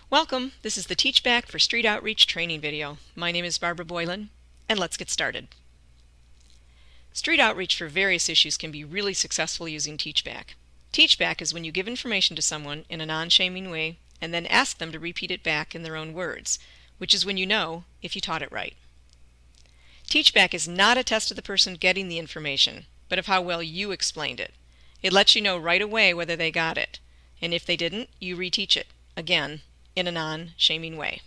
Welcome, this is the Teach Back for Street Outreach training video. My name is Barbara Boylan, and let's get started. Street outreach for various issues can be really successful using Teach Back. Teach Back is when you give information to someone in a non-shaming way and then ask them to repeat it back in their own words, which is when you know if you taught it right. Teach Back is not a test of the person getting the information, but of how well you explained it. It lets you know right away whether they got it, and if they didn't, you reteach it, again, in a non-shaming way.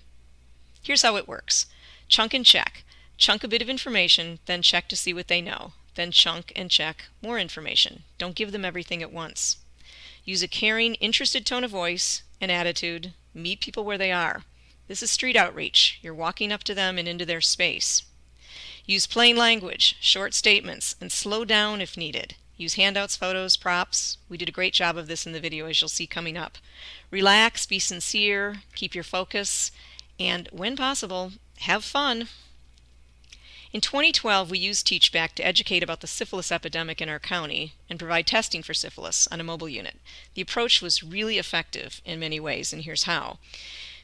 Here's how it works. Chunk and check. Chunk a bit of information, then check to see what they know. Then chunk and check more information. Don't give them everything at once. Use a caring, interested tone of voice and attitude. Meet people where they are. This is street outreach. You're walking up to them and into their space. Use plain language, short statements, and slow down if needed. Use handouts, photos, props. We did a great job of this in the video, as you'll see coming up. Relax, be sincere, keep your focus, and when possible, have fun. In 2012, we used Teach Back to educate about the syphilis epidemic in our county and provide testing for syphilis on a mobile unit. The approach was really effective in many ways, and here's how.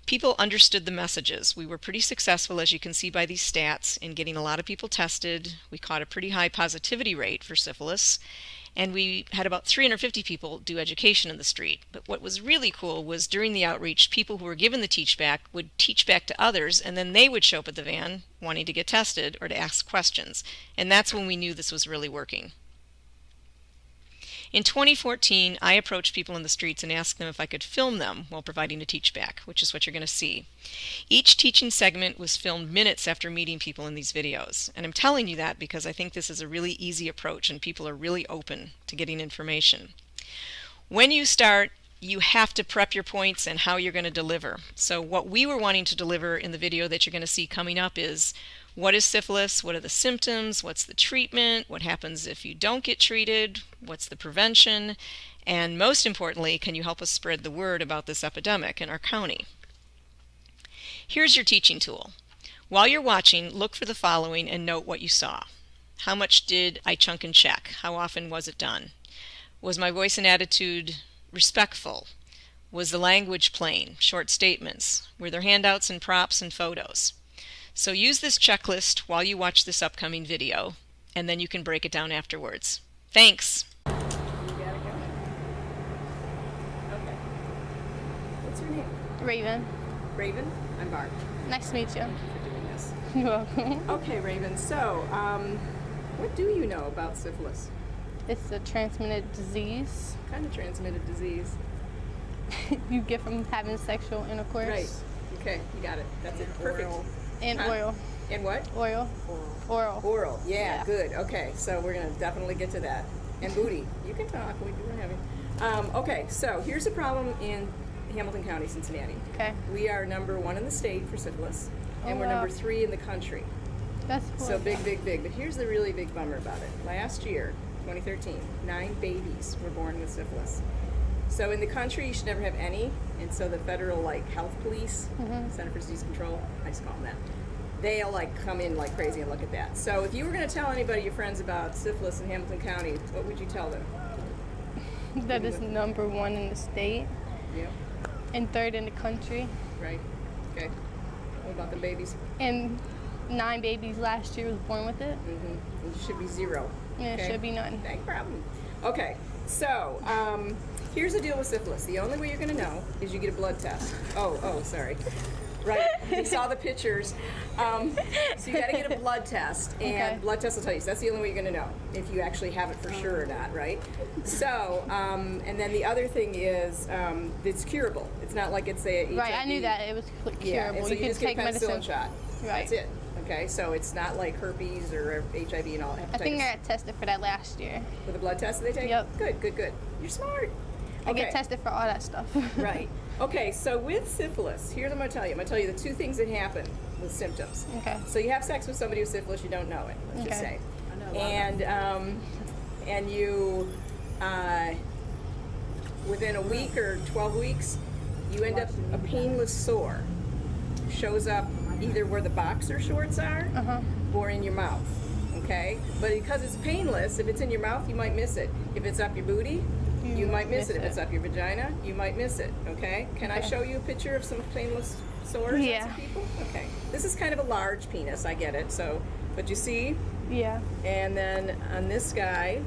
People understood the messages. We were pretty successful, as you can see by these stats, in getting a lot of people tested. We caught a pretty high positivity rate for syphilis, and we had about 350 people do education in the street. But what was really cool was during the outreach, people who were given the Teach Back would teach back to others, and then they would show up at the van wanting to get tested or to ask questions. And that's when we knew this was really working. In 2014, I approached people in the streets and asked them if I could film them while providing a Teach Back, which is what you're going to see. Each teaching segment was filmed minutes after meeting people in these videos. And I'm telling you that because I think this is a really easy approach and people are really open to getting information. When you start, you have to prep your points and how you're going to deliver. So what we were wanting to deliver in the video that you're going to see coming up is: what is syphilis? What are the symptoms? What's the treatment? What happens if you don't get treated? What's the prevention? And most importantly, can you help us spread the word about this epidemic in our county? Here's your teaching tool. While you're watching, look for the following and note what you saw. How much did I chunk and check? How often was it done? Was my voice and attitude respectful? Was the language plain? Short statements? Were there handouts and props and photos? So use this checklist while you watch this upcoming video, and then you can break it down afterwards. Thanks! You gotta go. Okay. What's your name? Raven. Raven? I'm Barb. Nice to meet you. Thank you for doing this. You're welcome. Okay, Raven, so, what do you know about syphilis? It's a transmitted disease What kind of transmitted disease? you get from having sexual intercourse. Right. Okay, you got it. That's it. Perfect. And Huh? oral. And what? Oral. Oral. Oral. Yeah, Yeah. good. Okay, so we're going to definitely get to that. And booty. You can talk. We were having. Okay, so here's a problem in Hamilton County, Cincinnati. Okay. We are number 1 in the state for syphilis, and Oh, we're wow. number 3 in the country. That's cool. So big, big, big. But here's the really big bummer about it. Last year, 2013, 9 babies were born with syphilis. So in the country, you should never have any, and so the federal health police, Center for Disease Control, I just call them that, they'll come in like crazy and look at that. So if you were going to tell anybody, your friends, about syphilis in Hamilton County, what would you tell them? That is number 1 in the state Yep. and 3rd in the country. Right. Okay. What about the babies? And 9 babies last year was born with it. Mm-hmm. It should be 0. And Okay. it should be none. No problem. Okay, so here's the deal with syphilis. The only way you're going to know is you get a blood test. Oh, sorry. Right, we saw the pictures. So you got to get a blood test, and Okay. blood test will tell you. So that's the only way you're going to know if you actually have it for sure or not, right? So, and then the other thing is it's curable. It's not like it's a HIV. Right, I knew that it was curable. Yeah, and so you can just take get a penicillin medicine. shot. Right. That's it. Okay, so it's not like herpes or HIV and all. Hepatitis. I think I got tested for that last year. With a blood test that they take? Yep. Good. You're smart. I get tested for all that stuff. Right. Okay, so with syphilis, here's what I'm going to tell you. I'm going to tell you the 2 things that happen with symptoms. Okay. So you have sex with somebody with syphilis, you don't know it, let's just say. And you, within a week or 12 weeks, you end up a painless sore. Shows up either where the boxer shorts are or in your mouth. Okay? But because it's painless, if it's in your mouth, you might miss it. If it's up your booty, You might miss it. If it's up your vagina, you might miss it, okay? Can I show you a picture of some painless sores Yeah. on some people? Okay. This is kind of a large penis, I get it. So, but you see? Yeah. And then on this guy,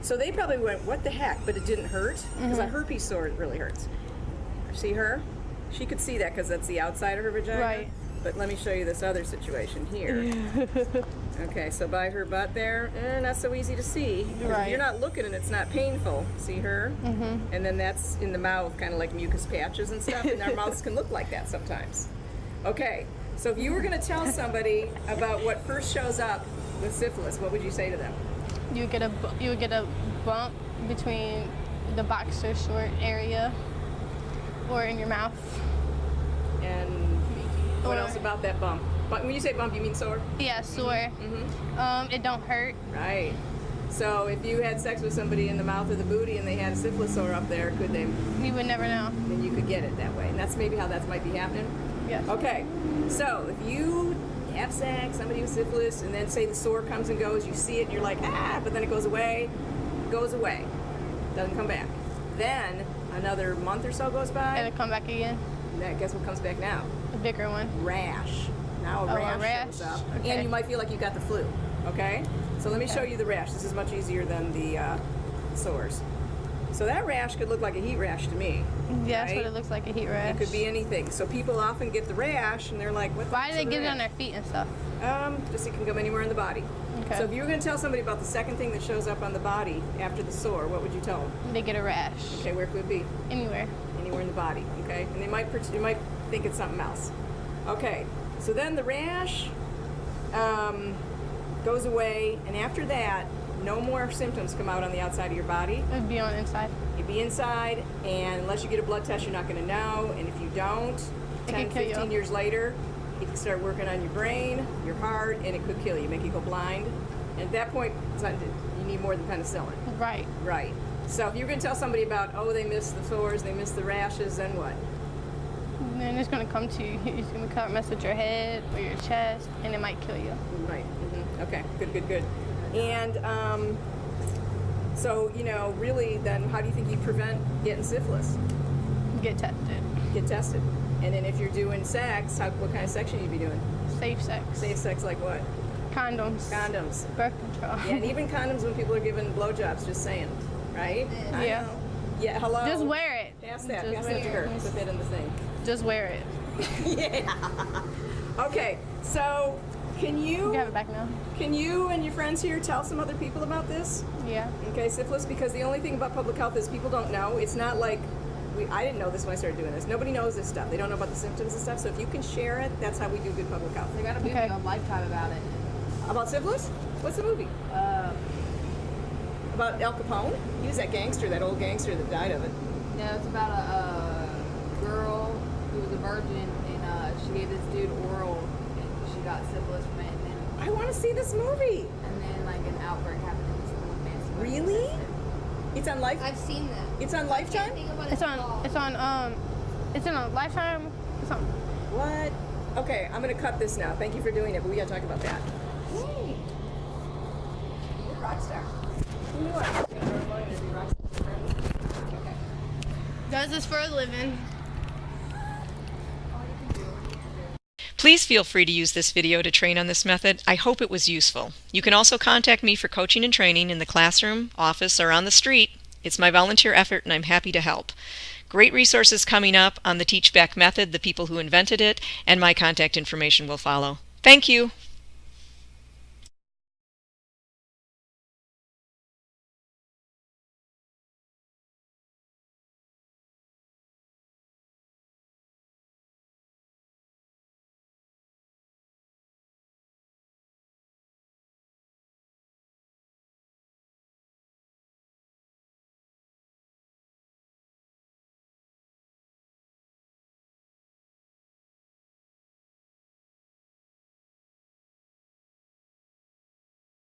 so they probably went, what the heck? But it didn't hurt? Because a herpes sore really hurts. See her? She could see that because that's the outside of her vagina. Right. But let me show you this other situation here. Okay, so by her butt there, not so easy to see. 'Cause Right. If you're not looking and it's not painful. See her? And then that's in the mouth, kind of like mucus patches and stuff, and our mouths can look like that sometimes. Okay, so if you were going to tell somebody about what first shows up with syphilis, what would you say to them? You would get a bump between the boxer short area or in your mouth. And what Or- else about that bump? But when you say bump, you mean sore? Yeah, sore. It don't hurt. Right. So if you had sex with somebody in the mouth or the booty and they had a syphilis sore up there, could they? You would never know. Then you could get it that way. And that's maybe how that might be happening. Yes. Okay. So if you have sex, somebody with syphilis, and then say the sore comes and goes, you see it and you're like, but then it goes away, doesn't come back. Then another month or so goes by, It'll come back again. and guess what comes back now? A bigger one. Rash. Now a Oh, a rash rash? shows up, Okay. and you might feel like you got the flu. Okay, so let me show you the rash. This is much easier than the sores. So that rash could look like a heat rash to me. Yeah, that's right? what it looks like, a heat rash. It could be anything. So people often get the rash, and they're like, "What?" Why do they the get it rash? on their feet and stuff? Just it can come anywhere in the body. Okay. So if you were going to tell somebody about the second thing that shows up on the body after the sore, what would you tell them? They get a rash. Okay, where could it be? Anywhere. Anywhere in the body, okay? And they might think it's something else. Okay, so then the rash goes away, and after that, no more symptoms come out on the outside of your body. It would be on the inside. You'd be inside, and unless you get a blood test, you're not going to know. And if you don't, It 10, could kill you. 15 years later, it can start working on your brain, your heart, and it could kill you, make you go blind. And at that point, you need more than penicillin. Right. Right. So if you're going to tell somebody about, they missed the sores, they missed the rashes, then what? And then it's gonna come to you. It's gonna come mess with your head or your chest, and it might kill you. Right. Okay. Good. And so, really, then how do you think you prevent getting syphilis? Get tested. Get tested. And then if you're doing sex, what kind of sex should you be doing? Safe sex. Safe sex like what? Condoms. Condoms. Birth control. Yeah, and even condoms when people are giving blowjobs, just saying. Right? I Yeah. know. Yeah, hello? Just wear it. Pass that. Just Pass that to wear her. it. Put that in the thing. Just wear it. Yeah. Okay, so can You you can have it back now. can you and your friends here tell some other people about this? Yeah. Okay, syphilis, because the only thing about public health is people don't know. It's not like I didn't know this when I started doing this. Nobody knows this stuff. They don't know about the symptoms and stuff. So if you can share it, that's how we do good public health. They got a movie Okay. on Lifetime about it. About syphilis? What's the movie? About Al Capone? He was that gangster, that old gangster that died of it. No, it's about a girl who was a virgin, and she gave this dude oral, and she got syphilis from it, I want to see this movie. and then like an outbreak happened in the school, and Nancy went and Really? tested. It's on Life. I've seen that. It's on Lifetime. It's in a Lifetime. It's on. What? Okay, I'm gonna cut this now. Thank you for doing it, but we gotta talk about that. You're a rock star. Who knew I was gonna run mine and be rock star? Okay. Does this for a living. Please feel free to use this video to train on this method. I hope it was useful. You can also contact me for coaching and training in the classroom, office, or on the street. It's my volunteer effort and I'm happy to help. Great resources coming up on the Teach Back method, the people who invented it, and my contact information will follow. Thank you.